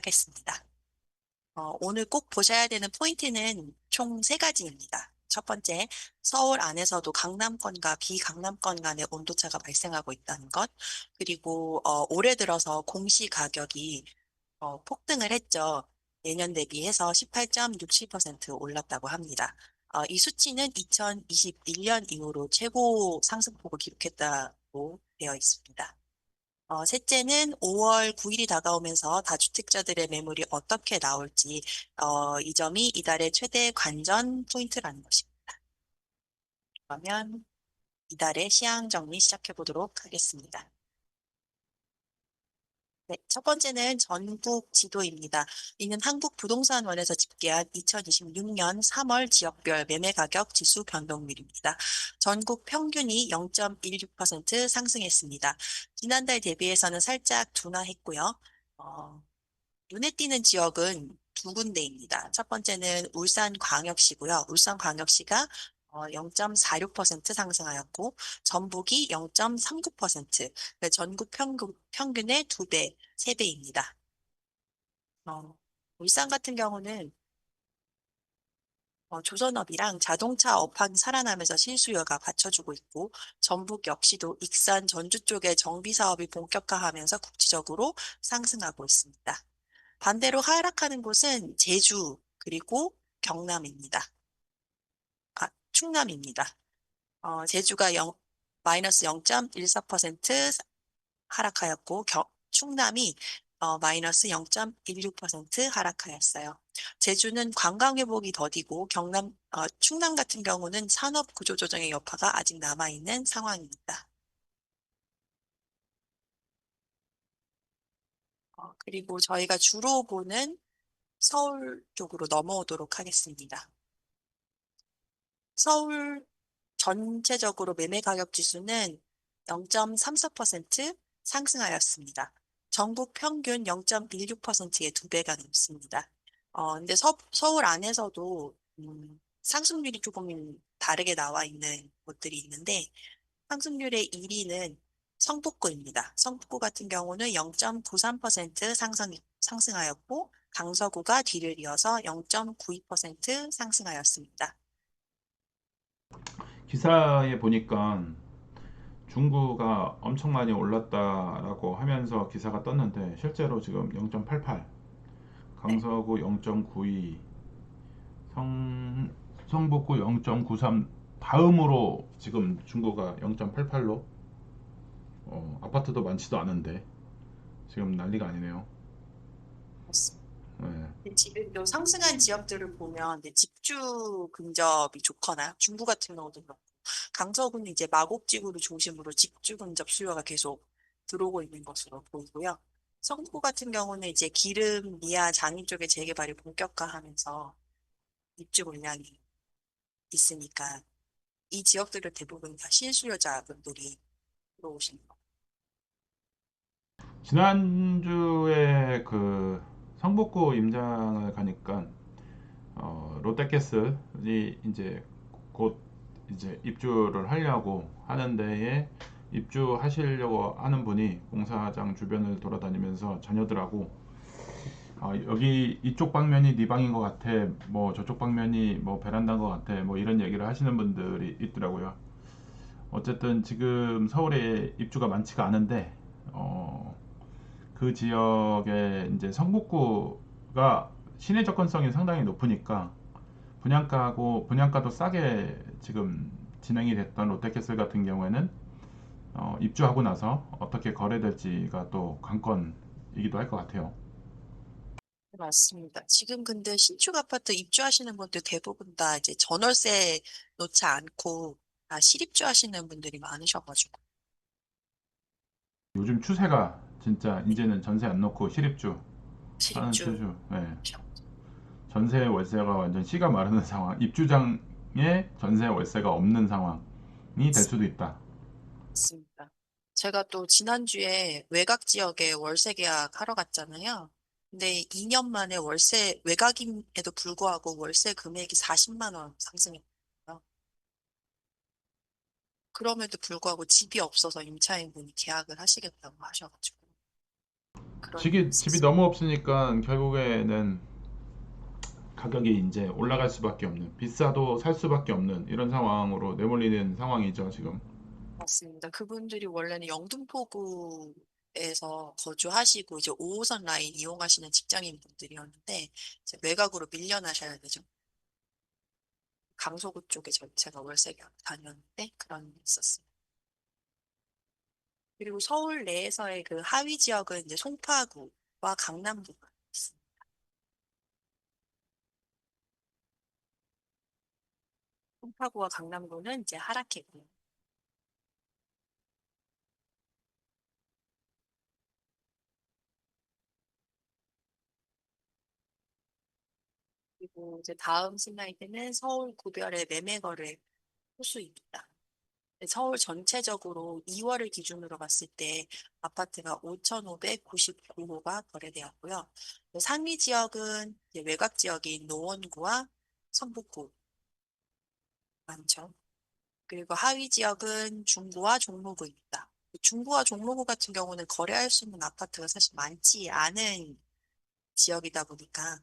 하겠습니다. 오늘 꼭 보셔야 되는 포인트는 총 세 가지입니다. 첫 번째, 서울 안에서도 강남권과 비강남권 간의 온도차가 발생하고 있다는 것. 그리고 올해 들어서 공시 가격이 폭등을 했죠. 예년 대비해서 18.67% 올랐다고 합니다. 이 수치는 2021년 이후로 최고 상승폭을 기록했다고 되어 있습니다. 셋째는 5월 9일이 다가오면서 다주택자들의 매물이 어떻게 나올지, 이 점이 이달의 최대 관전 포인트라는 것입니다. 그러면 이달의 시황 정리 시작해 보도록 하겠습니다. 네, 첫 번째는 전국 지도입니다. 이는 한국부동산원에서 집계한 2026년 3월 지역별 매매가격 지수 변동률입니다. 전국 평균이 0.16% 상승했습니다. 지난달 대비해서는 살짝 둔화했고요. 어, 눈에 띄는 지역은 두 군데입니다. 첫 번째는 울산광역시고요. 울산광역시가 0.46% 상승하였고, 전북이 0.39%, 전국 평균의 두 배, 세 배입니다. 울산 같은 경우는 조선업이랑 자동차 업황이 살아나면서 실수요가 받쳐주고 있고, 전북 역시도 익산 전주 쪽의 정비 사업이 본격화하면서 국지적으로 상승하고 있습니다. 반대로 하락하는 곳은 제주, 그리고 경남입니다. 충남입니다. 제주가 마이너스 0.14% 하락하였고, 충남이 마이너스 0.16% 하락하였어요. 제주는 관광 회복이 더디고, 충남 같은 경우는 산업 구조 조정의 여파가 아직 남아있는 상황입니다. 그리고 저희가 주로 보는 서울 쪽으로 넘어오도록 하겠습니다. 서울 전체적으로 매매 가격 지수는 0.34% 상승하였습니다. 전국 평균 0.16%의 두 배가 넘습니다. 근데 서울 안에서도 상승률이 조금 다르게 나와 있는 곳들이 있는데 상승률의 1위는 성북구입니다. 성북구 같은 경우는 0.93% 상승하였고 강서구가 뒤를 이어서 0.92% 상승하였습니다. 기사에 보니까 중구가 엄청 많이 올랐다라고 하면서 기사가 떴는데 실제로 지금 0.88, 네. 강서구 0.92, 성북구 0.93 다음으로 지금 중구가 0.88로 아파트도 많지도 않은데 지금 난리가 아니네요. 네. 근데 지금 요 상승한 지역들을 보면 이제 집주 근접이 좋거나 중부 같은 경우도 그렇고 강서구는 이제 마곡지구를 중심으로 집주 근접 수요가 계속 들어오고 있는 것으로 보이고요. 성구 같은 경우는 이제 기름, 미아, 장인 쪽의 재개발이 본격화하면서 입주 물량이 있으니까 이 지역들을 대부분 다 실수요자분들이 들어오시는 거. 지난주에 그 성북구 임장을 가니까 롯데캐슬이 이제 곧 이제 입주를 하려고 하는 데에 입주하시려고 하는 분이 공사장 주변을 돌아다니면서 자녀들하고 여기 이쪽 방면이 네 방인 것 같아, 뭐 저쪽 방면이 뭐 베란다인 것 같아, 뭐 이런 얘기를 하시는 분들이 있더라고요. 어쨌든 지금 서울에 입주가 많지가 않은데 그 지역에 이제 성북구가 시내 접근성이 상당히 높으니까 분양가도 싸게 지금 진행이 됐던 롯데캐슬 같은 경우에는 입주하고 나서 어떻게 거래될지가 또 관건이기도 할 것 같아요. 맞습니다. 지금 근데 신축 아파트 입주하시는 분들 대부분 다 이제 전월세 놓지 않고 다 실입주하시는 분들이 많으셔가지고. 요즘 추세가 진짜 네, 이제는 전세 안 놓고 실입주 하는 실입주. 추세. 네. 전세 월세가 완전 씨가 마르는 상황, 입주장에 전세 월세가 없는 상황이 될 수도 있다. 맞습니다. 제가 또 지난주에 외곽 지역에 월세 계약하러 갔잖아요. 근데 2년 만에 외곽임에도 불구하고 월세 금액이 40만 원 상승했어요. 그럼에도 불구하고 집이 없어서 임차인분이 계약을 하시겠다고 하셔가지고. 그런 일이 집이 있었어요. 너무 없으니까 결국에는 가격이 이제 올라갈 수밖에 없는, 비싸도 살 수밖에 없는 이런 상황으로 내몰리는 상황이죠, 지금. 맞습니다. 그분들이 원래는 영등포구에서 거주하시고 이제 5호선 라인 이용하시는 직장인 분들이었는데 이제 외곽으로 밀려나셔야 되죠. 강서구 쪽에 제가 월세를 다녔는데 그런 일이 있었어요. 그리고 서울 내에서의 그 하위 지역은 이제 송파구와 강남구가 있습니다. 송파구와 강남구는 이제 하락했고요. 그리고 이제 다음 슬라이드는 서울 구별의 매매 거래 호수입니다. 네, 서울 전체적으로 2월을 기준으로 봤을 때 아파트가 5,599호가 거래되었고요. 상위 지역은 이제 외곽 지역인 노원구와 성북구 많죠. 그리고 하위 지역은 중구와 종로구입니다. 중구와 종로구 같은 경우는 거래할 수 있는 아파트가 사실 많지 않은 지역이다 보니까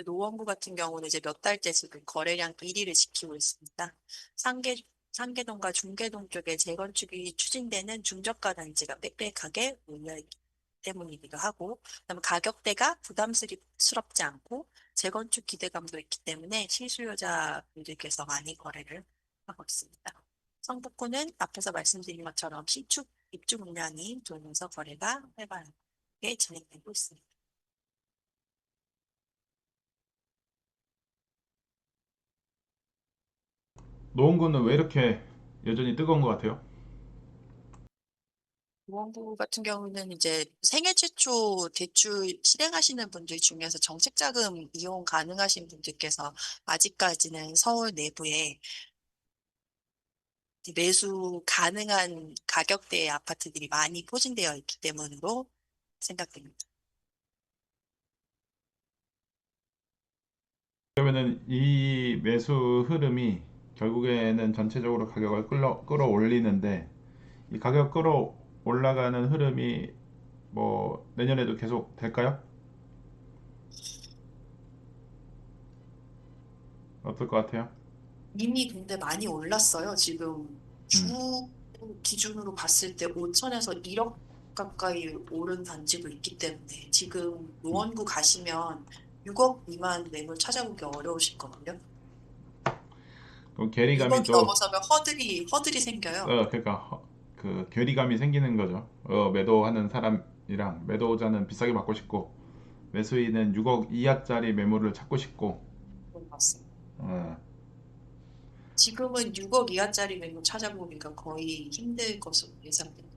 노원구 같은 경우는 이제 몇 달째 지금 거래량 1위를 지키고 있습니다. 상계, 상계동과 중계동 쪽에 재건축이 추진되는 중저가 단지가 빽빽하게 몰려있기 때문이기도 하고, 그다음에 가격대가 부담스럽지 않고 재건축 기대감도 있기 때문에 실수요자분들께서 많이 거래를 하고 있습니다. 성북구는 앞에서 말씀드린 것처럼 신축 입주 물량이 돌면서 거래가 활발하게 진행되고 있습니다. 노원구는 왜 이렇게 여전히 뜨거운 것 같아요? 보건부 같은 경우는 이제 생애 최초 대출 실행하시는 분들 중에서 정책자금 이용 가능하신 분들께서 아직까지는 서울 내부에 매수 가능한 가격대의 아파트들이 많이 포진되어 있기 때문으로 생각됩니다. 그러면은 이 매수 흐름이 결국에는 전체적으로 가격을 끌어올리는데, 이 가격 끌어올라가는 흐름이 뭐 내년에도 계속 될까요? 어떨 것 같아요? 이미 근데 많이 올랐어요. 지금 음, 주 기준으로 봤을 때 5천에서 1억 가까이 오른 단지도 있기 때문에 지금 음. 노원구 가시면 6억 미만 매물 찾아보기 어려우실 거거든요. 그 괴리감이 6억이 또 넘어서면 허들이 생겨요. 그러니까 그 괴리감이 생기는 거죠. 매도하는 사람이랑 매도자는 비싸게 받고 싶고 매수인은 6억 이하짜리 매물을 찾고 싶고. 그런 것 같습니다. 어, 지금은 6억 이하짜리 매물 찾아보기가 거의 힘들 것으로 예상됩니다.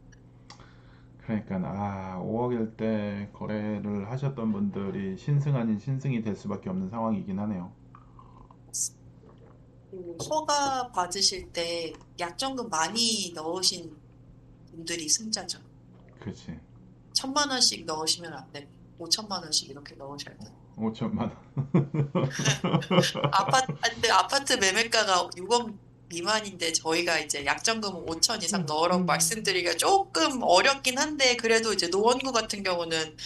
그러니까 5억일 때 거래를 하셨던 분들이 신승 아닌 신승이 될 수밖에 없는 상황이긴 하네요. 그 허가 받으실 때 약정금 많이 넣으신 분들이 승자죠. 그렇지. 1,000만 원씩 넣으시면 안 됩니다. 5천만 원씩 이렇게 넣으셔야 돼요. 5천만 원. 근데 아파트 매매가가 6억 미만인데 저희가 이제 약정금은 5천 이상 넣으라고 말씀드리기가 조금 어렵긴 한데 그래도 이제 노원구 같은 경우는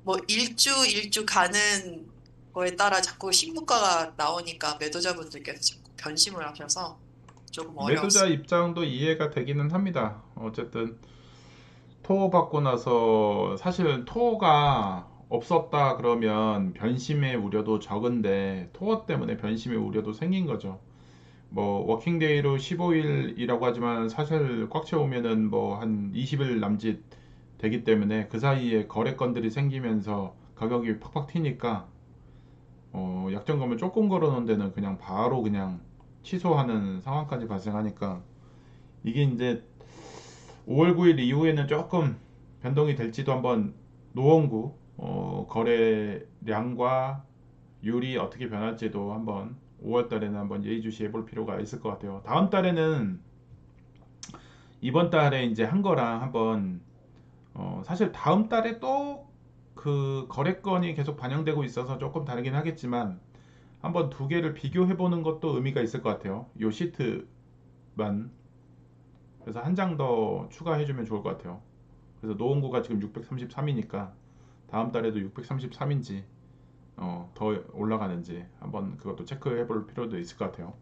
뭐 일주 가는 거에 따라 자꾸 신고가가 나오니까 매도자분들께서 자꾸 변심을 하셔서 조금 매도자 어려웠습니다. 입장도 이해가 되기는 합니다. 어쨌든 토 받고 나서 사실 토가 없었다 그러면 변심의 우려도 적은데 토어 때문에 변심의 우려도 생긴 거죠. 뭐 워킹데이로 15일이라고 하지만 사실 꽉 채우면은 뭐 한 20일 남짓 되기 때문에 그 사이에 거래건들이 생기면서 가격이 팍팍 튀니까 약정금을 조금 걸어놓은 데는 그냥 바로 그냥 취소하는 상황까지 발생하니까 이게 이제 5월 9일 이후에는 조금 변동이 될지도 한번 노원구 거래량과 율이 어떻게 변할지도 한번 5월 달에는 한번 예의주시해 볼 필요가 있을 것 같아요. 다음 달에는 이번 달에 이제 한 거랑 한번 사실 다음 달에 또 그 거래건이 계속 반영되고 있어서 조금 다르긴 하겠지만 한번 두 개를 비교해 보는 것도 의미가 있을 것 같아요. 요 시트만 그래서 한 장 더 추가해주면 좋을 것 같아요. 그래서 노원구가 지금 633이니까 다음 달에도 633인지 더 올라가는지 한번 그것도 체크해 볼 필요도 있을 것 같아요.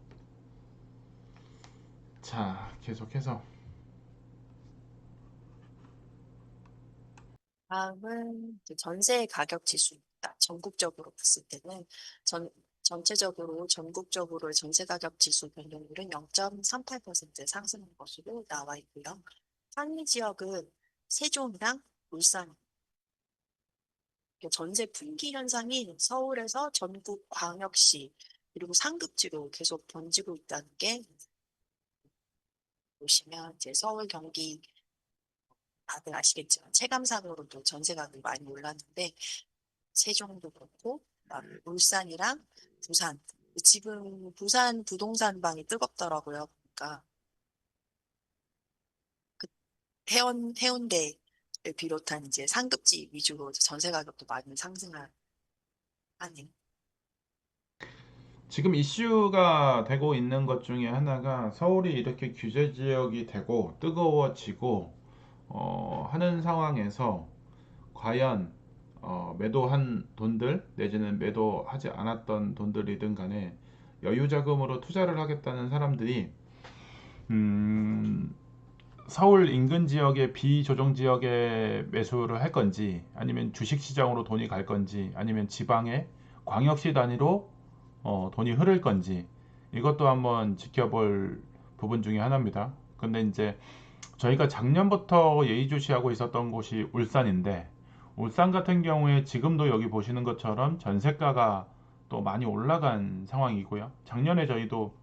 자, 계속해서 다음은 이제 전세 가격 지수입니다. 전국적으로 봤을 때는 전, 전체적으로 전국적으로의 전세 가격 지수 변동률은 0.38% 상승한 것으로 나와 있고요. 상위 지역은 세종이랑 울산, 전세 분기 현상이 서울에서 전국 광역시 그리고 상급지로 계속 번지고 있다는 게 보시면 이제 서울, 경기 다들 아시겠지만 체감상으로도 전세 가격이 많이 올랐는데 세종도 그렇고 그다음에 울산이랑 부산 지금 부산 부동산 방이 뜨겁더라고요. 그러니까 그 해운대를 비롯한 이제 상급지 위주로 이제 전세 가격도 많이 상승하는 지금 이슈가 되고 있는 것 중에 하나가 서울이 이렇게 규제 지역이 되고 뜨거워지고 하는 상황에서 과연 매도한 돈들 내지는 매도하지 않았던 돈들이든 간에 여유 자금으로 투자를 하겠다는 사람들이 음, 서울 인근 지역의 비조정 지역에 매수를 할 건지 아니면 주식 시장으로 돈이 갈 건지 아니면 지방의 광역시 단위로 돈이 흐를 건지 이것도 한번 지켜볼 부분 중에 하나입니다. 근데 이제 저희가 작년부터 예의주시하고 있었던 곳이 울산인데 울산 같은 경우에 지금도 여기 보시는 것처럼 전세가가 또 많이 올라간 상황이고요. 작년에 저희도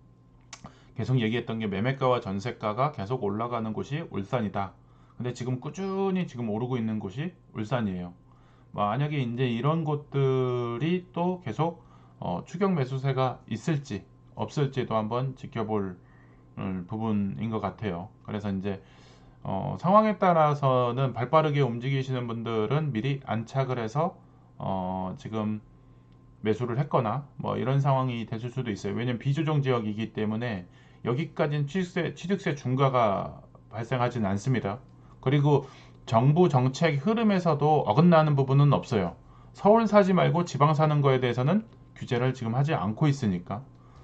계속 얘기했던 게 매매가와 전세가가 계속 올라가는 곳이 울산이다. 근데 지금 꾸준히 지금 오르고 있는 곳이 울산이에요. 만약에 이제 이런 곳들이 또 계속 추격 매수세가 있을지 없을지도 한번 지켜볼 부분인 것 같아요. 그래서 이제 상황에 따라서는 발빠르게 움직이시는 분들은 미리 안착을 해서 지금 매수를 했거나 뭐 이런 상황이 됐을 수도 있어요. 왜냐면 비조정 지역이기 때문에 여기까지는 취득세 중과가 발생하진 않습니다. 그리고 정부 정책 흐름에서도 어긋나는 부분은 없어요. 서울 사지 말고 지방 사는 거에 대해서는 규제를 지금 하지 않고 있으니까.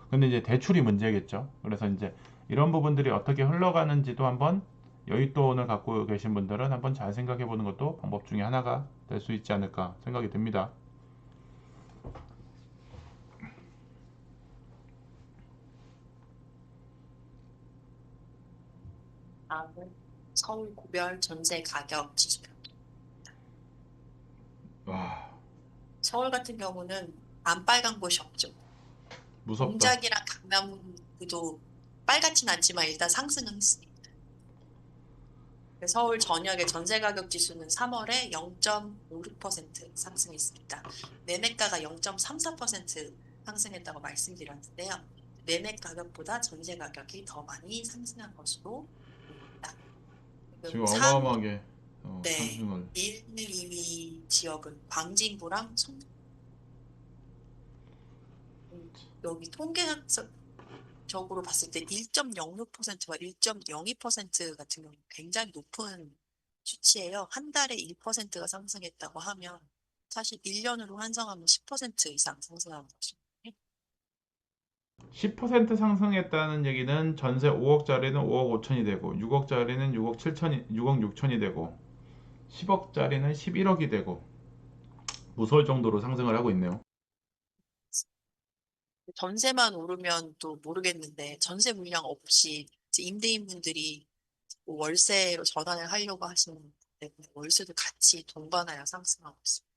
근데 이제 대출이 문제겠죠. 그래서 이제 이런 부분들이 어떻게 흘러가는지도 한번 여윳돈을 갖고 계신 분들은 한번 잘 생각해 보는 것도 방법 중에 하나가 될 수 있지 않을까 생각이 듭니다. 다음은 서울 구별 전세 가격 지수표. 와, 서울 같은 경우는 안 빨간 곳이 없죠. 무섭다. 동작이랑 강남도 빨갛진 않지만 일단 상승은 했습니다. 서울 전역의 전세 가격 지수는 3월에 0.56% 상승했습니다. 매매가가 0.34% 상승했다고 말씀드렸는데요. 매매 가격보다 전세 가격이 더 많이 상승한 것으로 보입니다. 지금 지금 어마어마하게 네, 상승을. 1, 2위 지역은 광진구랑 여기 통계학적으로 봤을 때 1.06%와 1.02% 같은 경우 굉장히 높은 수치예요. 한 달에 1%가 상승했다고 하면 사실 1년으로 환성하면 10% 이상 상승하는 것이거든요. 10% 상승했다는 얘기는 전세 5억짜리는 5억 5천이 되고 6억짜리는 6억 7천이 6억 6천이 되고 10억짜리는 11억이 되고 무서울 정도로 상승을 하고 있네요. 전세만 오르면 또 모르겠는데 전세 물량 없이 이제 임대인분들이 뭐 월세로 전환을 하려고 하시는 분 때문에 월세도 같이 동반하여 상승하고 있습니다.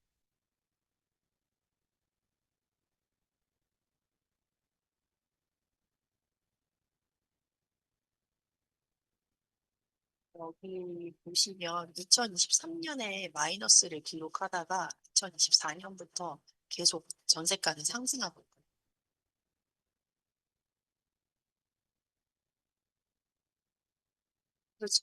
여기 보시면 2023년에 마이너스를 기록하다가 2024년부터 계속 전세가는 상승하고 있거든요. 그래서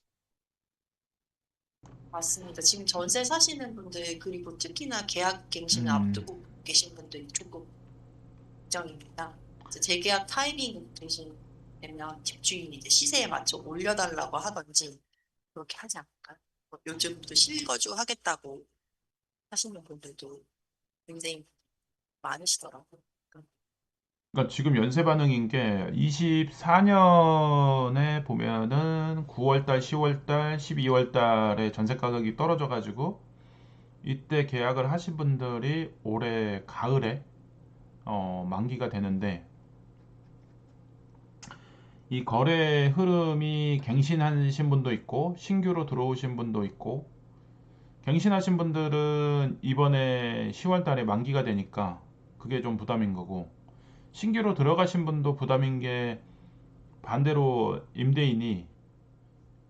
맞습니다. 지금 전세 사시는 분들 그리고 특히나 계약 갱신을 음, 앞두고 계신 분들이 조금 걱정입니다. 이제 재계약 타이밍 대신 되면 집주인이 이제 시세에 맞춰 올려달라고 하던지 그렇게 하지 않을까요? 뭐 요즘도 실거주 하겠다고 하시는 분들도 굉장히 많으시더라고요. 그러니까 지금 연쇄 반응인 게 24년에 보면은 9월 달, 10월 달, 12월 달에 전세 가격이 떨어져 가지고 이때 계약을 하신 분들이 올해 가을에 만기가 되는데 이 거래 흐름이 갱신하신 분도 있고 신규로 들어오신 분도 있고 갱신하신 분들은 이번에 10월 달에 만기가 되니까 그게 좀 부담인 거고 신규로 들어가신 분도 부담인 게 반대로 임대인이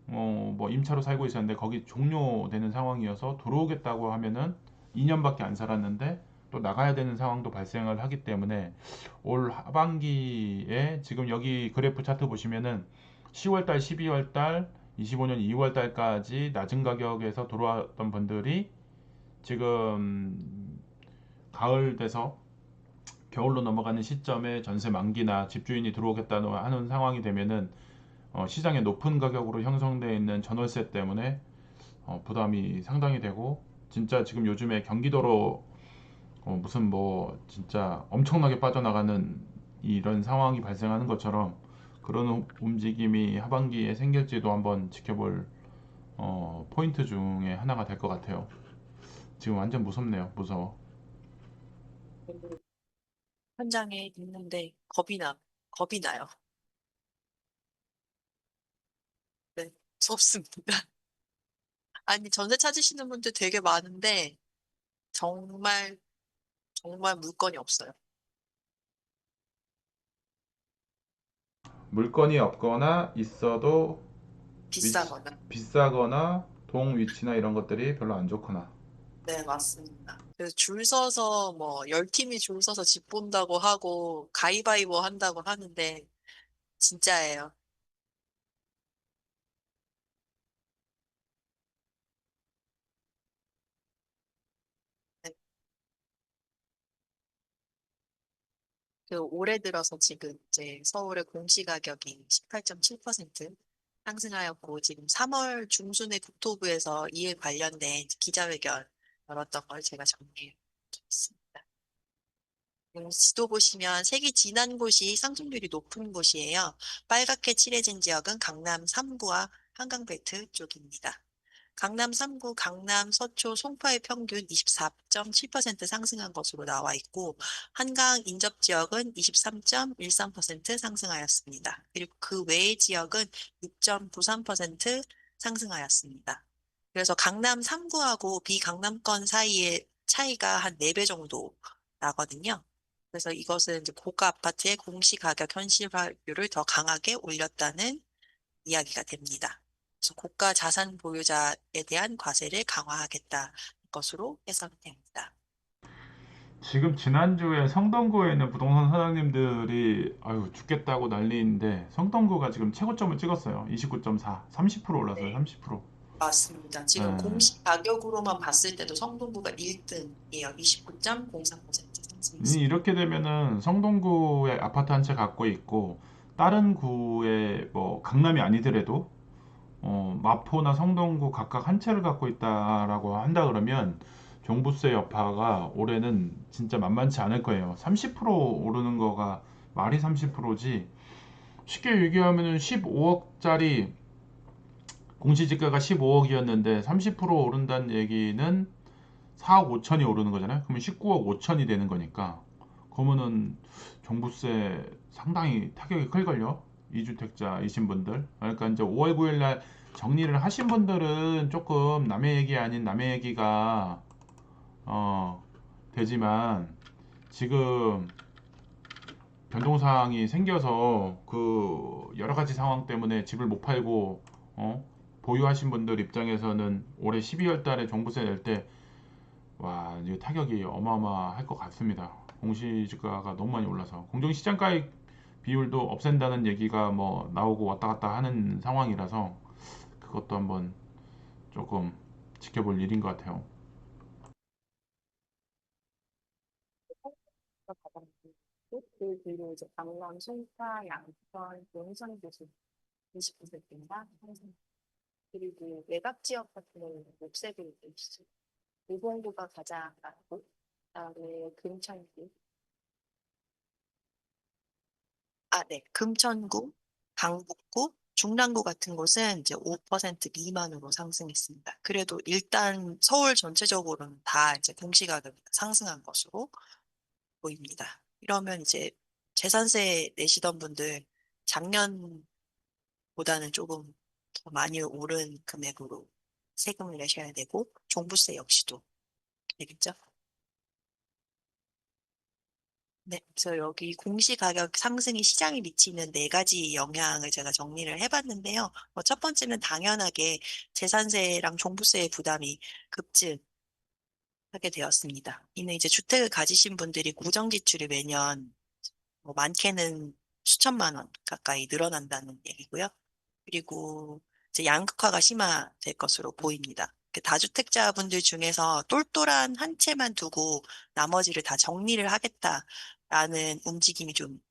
뭐 임차로 살고 있었는데 거기 종료되는 상황이어서 들어오겠다고 하면은 2년밖에 안 살았는데 또 나가야 되는 상황도 발생을 하기 때문에 올 하반기에 지금 여기 그래프 차트 보시면은 10월 달, 12월 달, 25년 2월 달까지 낮은 가격에서 들어왔던 분들이 지금 가을 돼서 겨울로 넘어가는 시점에 전세 만기나 집주인이 들어오겠다는 하는 상황이 되면은 시장에 높은 가격으로 형성되어 있는 전월세 때문에 부담이 상당히 되고 진짜 지금 요즘에 경기도로 무슨 뭐 진짜 엄청나게 빠져나가는 이런 상황이 발생하는 것처럼 그런 움직임이 하반기에 생길지도 한번 지켜볼 포인트 중에 하나가 될 것 같아요. 지금 완전 무섭네요. 무서워. 현장에 있는데 겁이 나요. 네, 무섭습니다. 아니, 전세 찾으시는 분들 되게 많은데, 정말, 정말 물건이 없어요. 물건이 없거나 있어도 위치, 비싸거나. 비싸거나 동 위치나 이런 것들이 별로 안 좋거나. 네, 맞습니다. 그래서 줄 서서 뭐, 10팀이 줄 서서 집 본다고 하고, 가위바위보 한다고 하는데, 진짜예요. 네. 그 올해 들어서 지금 이제 서울의 공시가격이 18.7% 상승하였고, 지금 3월 중순에 국토부에서 이에 관련된 기자회견 열었던 걸 제가 정리해 줬습니다. 지도 보시면 색이 진한 곳이 상승률이 높은 곳이에요. 빨갛게 칠해진 지역은 강남 3구와 한강벨트 쪽입니다. 강남 3구, 강남 서초, 송파의 평균 24.7% 상승한 것으로 나와 있고, 한강 인접 지역은 23.13% 상승하였습니다. 그리고 그 외의 지역은 6.93% 상승하였습니다. 그래서 강남 3구하고 비강남권 사이의 차이가 한 4배 정도 나거든요. 그래서 이것은 이제 고가 아파트의 공시가격 현실화율을 더 강하게 올렸다는 이야기가 됩니다. 그래서 고가 자산 보유자에 대한 과세를 강화하겠다 것으로 해석됩니다. 지금 지난주에 성동구에 있는 부동산 사장님들이 아유 죽겠다고 난리인데 성동구가 지금 최고점을 찍었어요. 29.4, 30% 올랐어요. 네, 30%. 맞습니다. 지금 예. 공시 가격으로만 봤을 때도 성동구가 1등이에요. 29.03% 상승했습니다. 이렇게 되면은 성동구에 아파트 한 채 갖고 있고 다른 구에 뭐 강남이 아니더라도 마포나 성동구 각각 한 채를 갖고 있다라고 한다 그러면 종부세 여파가 올해는 진짜 만만치 않을 거예요. 30% 오르는 거가 말이 30%지. 쉽게 얘기하면은 15억짜리 공시지가가 15억이었는데 30% 오른다는 얘기는 4억 5천이 오르는 거잖아요. 그러면 19억 5천이 되는 거니까. 그러면은 종부세 상당히 타격이 클걸요. 2주택자이신 분들. 그러니까 이제 5월 9일 날 정리를 하신 분들은 조금 남의 얘기 아닌 남의 얘기가 어, 되지만 지금 변동사항이 생겨서 그 여러 가지 상황 때문에 집을 못 팔고 보유하신 분들 입장에서는 올해 12월 달에 종부세 낼 때 와, 이게 타격이 어마어마할 것 같습니다. 공시지가가 너무 많이 올라서 공정시장가액 비율도 없앤다는 얘기가 뭐 나오고 왔다 갔다 하는 상황이라서 그것도 한번 조금 지켜볼 일인 것 같아요. 그 뒤로 이제 강남, 송파, 양천, 용산 도시 20%인가? 그리고 외곽 지역 같은 경우는 곱셈으로 돼 있어요. 의정부가 가장 많고, 그다음에 금천구, 네, 금천구, 강북구, 중랑구 같은 곳은 이제 5% 미만으로 상승했습니다. 그래도 일단 서울 전체적으로는 다 이제 공시가격이 상승한 것으로 보입니다. 이러면 이제 재산세 내시던 분들 작년보다는 조금 더 많이 오른 금액으로 세금을 내셔야 되고, 종부세 역시도 되겠죠. 네, 그래서 여기 공시가격 상승이 시장에 미치는 네 가지 영향을 제가 정리를 해봤는데요. 첫 번째는 당연하게 재산세랑 종부세의 부담이 급증하게 되었습니다. 이는 이제 주택을 가지신 분들이 고정 지출이 매년 많게는 수천만 원 가까이 늘어난다는 얘기고요. 그리고 이제 양극화가 심화될 것으로 보입니다. 그 다주택자분들 중에서 똘똘한 한 채만 두고 나머지를 다 정리를 하겠다라는 움직임이 좀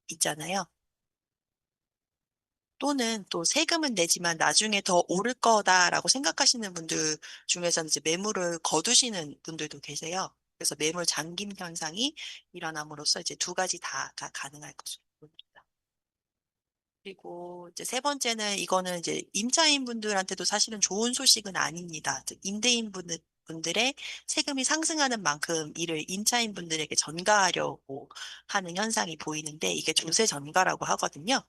있잖아요. 또는 또 세금은 내지만 나중에 더 오를 거다라고 생각하시는 분들 중에서는 이제 매물을 거두시는 분들도 계세요. 그래서 매물 잠김 현상이 일어남으로써 이제 두 가지 다가 가능할 것으로 보입니다. 그리고 이제 세 번째는 이거는 이제 임차인 분들한테도 사실은 좋은 소식은 아닙니다. 즉, 임대인 분들의 세금이 상승하는 만큼 이를 임차인 분들에게 전가하려고 하는 현상이 보이는데 이게 조세 전가라고 하거든요.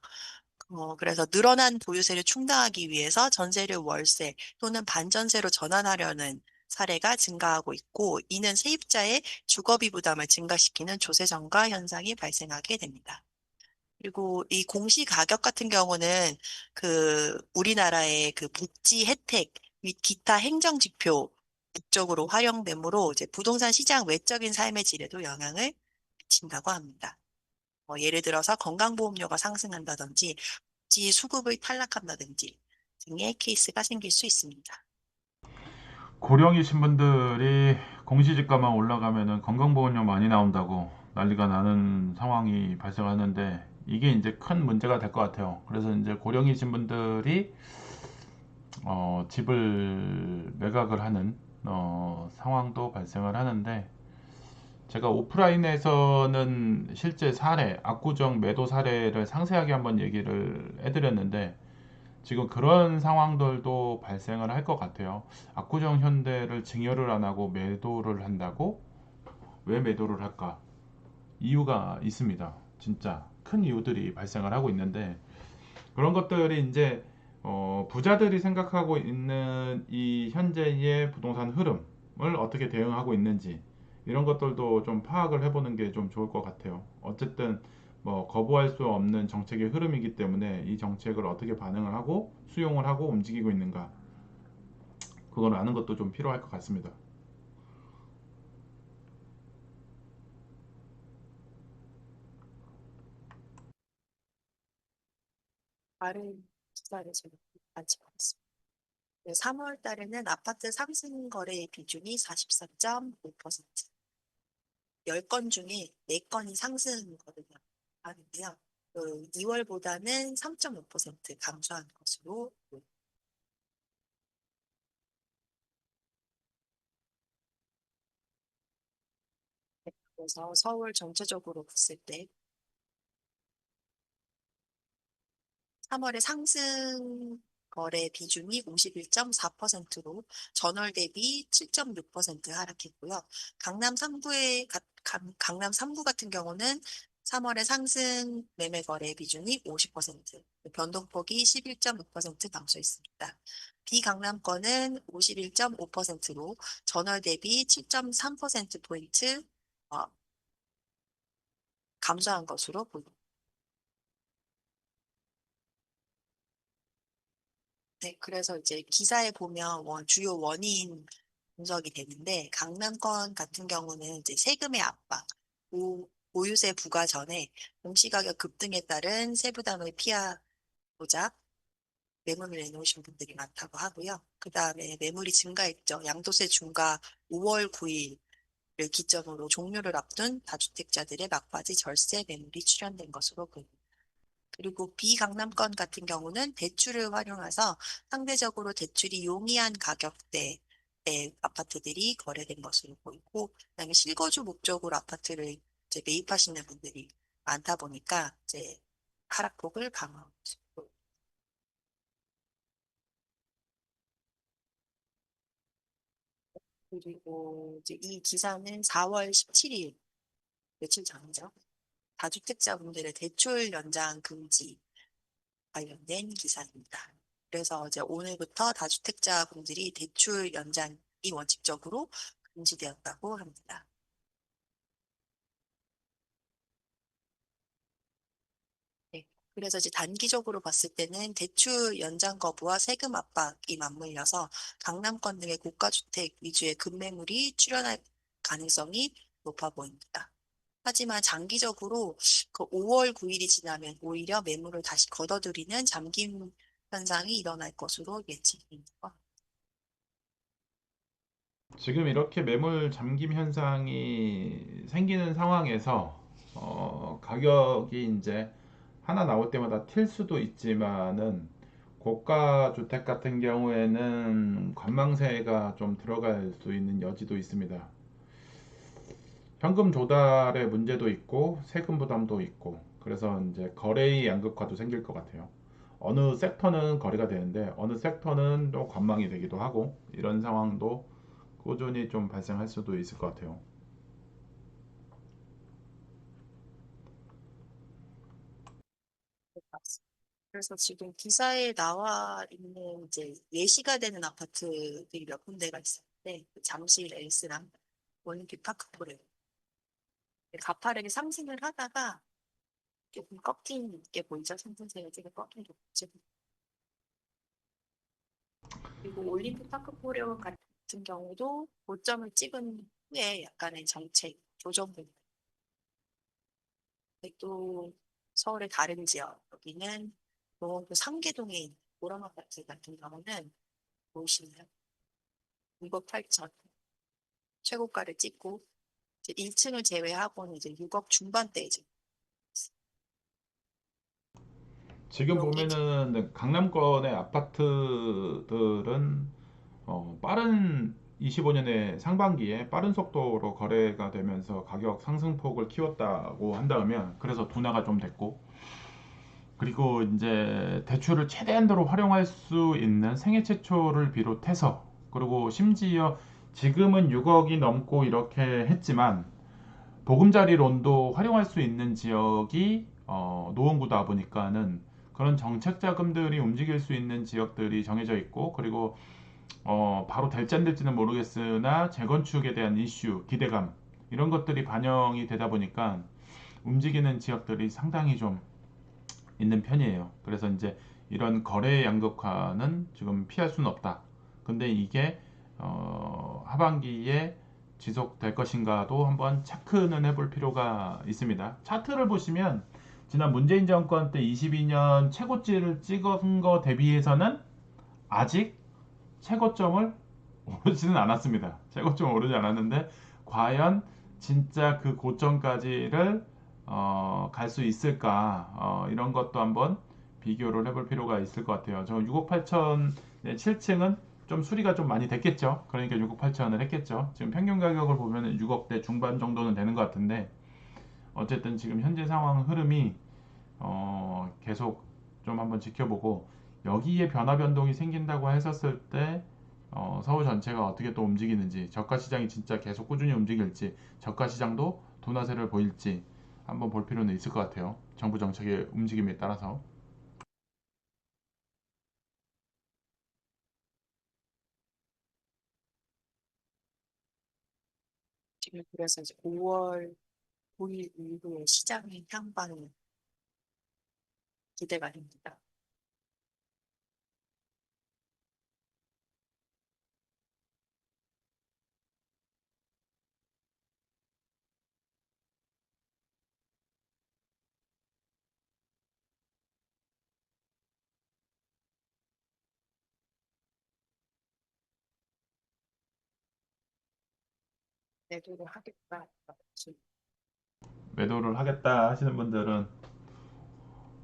그래서 늘어난 보유세를 충당하기 위해서 전세를 월세 또는 반전세로 전환하려는 사례가 증가하고 있고, 이는 세입자의 주거비 부담을 증가시키는 조세 전가 현상이 발생하게 됩니다. 그리고 이 공시 가격 같은 경우는 그 우리나라의 그 복지 혜택 및 기타 행정 지표 목적으로 활용되므로 이제 부동산 시장 외적인 삶의 질에도 영향을 미친다고 합니다. 예를 들어서 건강보험료가 상승한다든지 복지 수급이 탈락한다든지 등의 케이스가 생길 수 있습니다. 고령이신 분들이 공시지가만 올라가면은 건강보험료 많이 나온다고 난리가 나는 상황이 발생하는데 이게 이제 큰 문제가 될 것 같아요. 그래서 이제 고령이신 분들이 집을 매각을 하는 상황도 발생을 하는데 제가 오프라인에서는 실제 사례, 압구정 매도 사례를 상세하게 한번 얘기를 해드렸는데 지금 그런 상황들도 발생을 할 것 같아요. 압구정 현대를 증여를 안 하고 매도를 한다고? 왜 매도를 할까? 이유가 있습니다. 진짜 큰 이유들이 발생을 하고 있는데 그런 것들이 이제 부자들이 생각하고 있는 이 현재의 부동산 흐름을 어떻게 대응하고 있는지 이런 것들도 좀 파악을 해보는 게 좀 좋을 것 같아요. 어쨌든 뭐 거부할 수 없는 정책의 흐름이기 때문에 이 정책을 어떻게 반응을 하고 수용을 하고 움직이고 있는가 그걸 아는 것도 좀 필요할 것 같습니다. 다른 기사를 제가 많지 않습니다. 3월 달에는 아파트 상승 거래 비중이 43.5%, 10건 중에 4건이 상승거든요. 하는데요. 2월보다는 3.5% 감소한 것으로 보입니다. 그래서 서울 전체적으로 봤을 때 3월에 상승 거래 비중이 51.4%로 전월 대비 7.6% 하락했고요. 강남 3구 같은 경우는 3월에 상승 매매 거래 비중이 50%, 변동폭이 11.6% 감소했습니다. 비강남권은 51.5%로 전월 대비 7.3%포인트 감소한 것으로 보입니다. 네, 그래서 이제 기사에 보면 주요 원인 분석이 되는데, 강남권 같은 경우는 이제 세금의 압박, 보유세 부과 전에 공시가격 급등에 따른 세부담을 피하고자 매물을 내놓으신 분들이 많다고 하고요. 그 다음에 매물이 증가했죠. 양도세 중과 5월 9일 기점으로 종료를 앞둔 다주택자들의 막바지 절세 매물이 출현된 것으로 보입니다. 그리고 비강남권 같은 경우는 대출을 활용해서 상대적으로 대출이 용이한 가격대의 아파트들이 거래된 것으로 보이고, 그다음에 실거주 목적으로 아파트를 이제 매입하시는 분들이 많다 보니까 이제 하락폭을 강화하고 있고, 그리고 이제 이 기사는 4월 17일 며칠 전이죠. 다주택자분들의 대출 연장 금지 관련된 기사입니다. 그래서 이제 오늘부터 다주택자분들이 대출 연장이 원칙적으로 금지되었다고 합니다. 네. 그래서 이제 단기적으로 봤을 때는 대출 연장 거부와 세금 압박이 맞물려서 강남권 등의 고가주택 위주의 급매물이 출현할 가능성이 높아 보입니다. 하지만 장기적으로 그 5월 9일이 지나면 오히려 매물을 다시 걷어들이는 잠김 현상이 일어날 것으로 예측됩니다. 지금 이렇게 매물 잠김 현상이 생기는 상황에서 가격이 이제 하나 나올 때마다 튈 수도 있지만은 고가 주택 같은 경우에는 관망세가 좀 들어갈 수 있는 여지도 있습니다. 현금 조달의 문제도 있고 세금 부담도 있고 그래서 이제 거래의 양극화도 생길 것 같아요. 어느 섹터는 거래가 되는데 어느 섹터는 또 관망이 되기도 하고 이런 상황도 꾸준히 좀 발생할 수도 있을 것 같아요. 그래서 지금 기사에 나와 있는 이제 예시가 되는 아파트들이 몇 군데가 있었는데 그 잠실 엘스랑 원익 파크포레 가파르게 상승을 하다가 조금 꺾인 게 보이죠? 상승세가 조금 꺾인 게 보이죠? 그리고 올림픽 파크포레온 같은 경우도 고점을 찍은 후에 약간의 정체 조정을 또 서울의 다른 지역 여기는 강원도 상계동에 있는 보람 아파트 같은 경우는 보시면 6억 8천 최고가를 찍고 이제 1층을 제외하고는 이제 6억 중반대에 지금 지금 여기 보면은 강남권의 아파트들은 빠른 25년의 상반기에 빠른 속도로 거래가 되면서 가격 상승폭을 키웠다고 한다면 그래서 둔화가 좀 됐고 그리고 이제 대출을 최대한도로 활용할 수 있는 생애 최초를 비롯해서 그리고 심지어 지금은 6억이 넘고 이렇게 했지만 보금자리 론도 활용할 수 있는 지역이 노원구다 보니까는 그런 정책 자금들이 움직일 수 있는 지역들이 정해져 있고 그리고 바로 될지 안 될지는 모르겠으나 재건축에 대한 이슈, 기대감 이런 것들이 반영이 되다 보니까 움직이는 지역들이 상당히 좀 있는 편이에요. 그래서 이제 이런 거래 양극화는 지금 피할 수는 없다. 근데 이게 하반기에 지속될 것인가도 한번 체크는 해볼 필요가 있습니다. 차트를 보시면 지난 문재인 정권 때 22년 최고치를 찍은 거 대비해서는 아직 최고점을 오르지는 않았습니다. 최고점 오르지 않았는데 과연 진짜 그 고점까지를 갈 수 있을까 이런 것도 한번 비교를 해볼 필요가 있을 것 같아요. 저 6억 8천 7층은 좀 수리가 좀 많이 됐겠죠. 그러니까 6억 8천을 했겠죠. 지금 평균 가격을 보면 6억대 중반 정도는 되는 것 같은데 어쨌든 지금 현재 상황 흐름이 계속 좀 한번 지켜보고 여기에 변화 변동이 생긴다고 했었을 때 서울 전체가 어떻게 또 움직이는지 저가 시장이 진짜 계속 꾸준히 움직일지 저가 시장도 둔화세를 보일지 한번 볼 필요는 있을 것 같아요. 정부 정책의 움직임에 따라서. 지금 그래서 이제 5월 9일 이후에 시장의 향방이 기대가 됩니다. 매도를 하겠다. 매도를 하겠다 하시는 분들은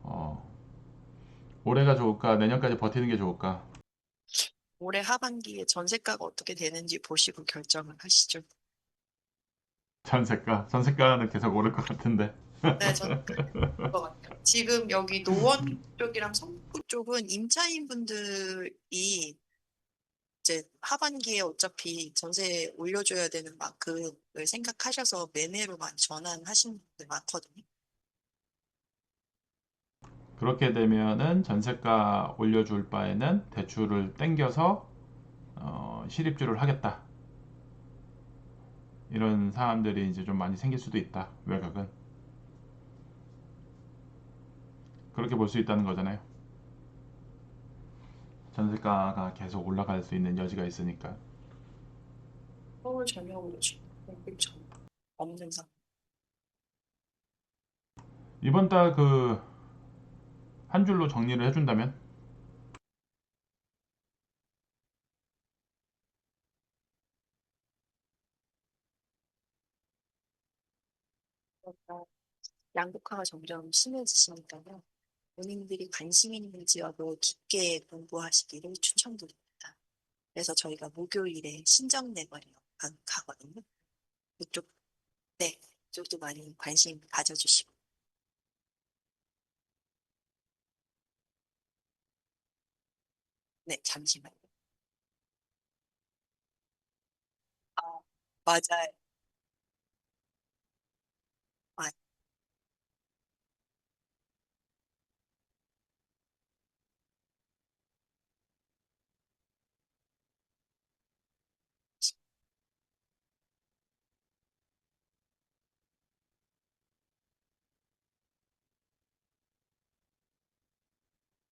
어, 올해가 좋을까? 내년까지 버티는 게 좋을까? 올해 하반기에 전세가가 어떻게 되는지 보시고 결정을 하시죠. 전세가? 전세가는 계속 오를 것 같은데. 네, 저는 그럴 것 같아요. 지금 여기 노원 쪽이랑 성북 쪽은 임차인 분들이 이제 하반기에 어차피 전세 올려줘야 되는 만큼을 생각하셔서 매매로 많이 전환하시는 분들 많거든요. 그렇게 되면은 전세가 올려줄 바에는 대출을 땡겨서 실입주를 하겠다. 이런 사람들이 이제 좀 많이 생길 수도 있다. 외곽은. 그렇게 볼 수 있다는 거잖아요. 전세가가 계속 올라갈 수 있는 여지가 있으니까. 서울 전역으로 지금 전 없는 상황. 이번 달 그 한 줄로 정리를 해준다면 양극화가 점점 심해지시니까요. 본인들이 관심 있는 지역을 깊게 공부하시기를 추천드립니다. 그래서 저희가 목요일에 신정내과를 가거든요. 그쪽, 네, 그쪽도 많이 관심 가져주시고. 네, 잠시만요. 아, 맞아요.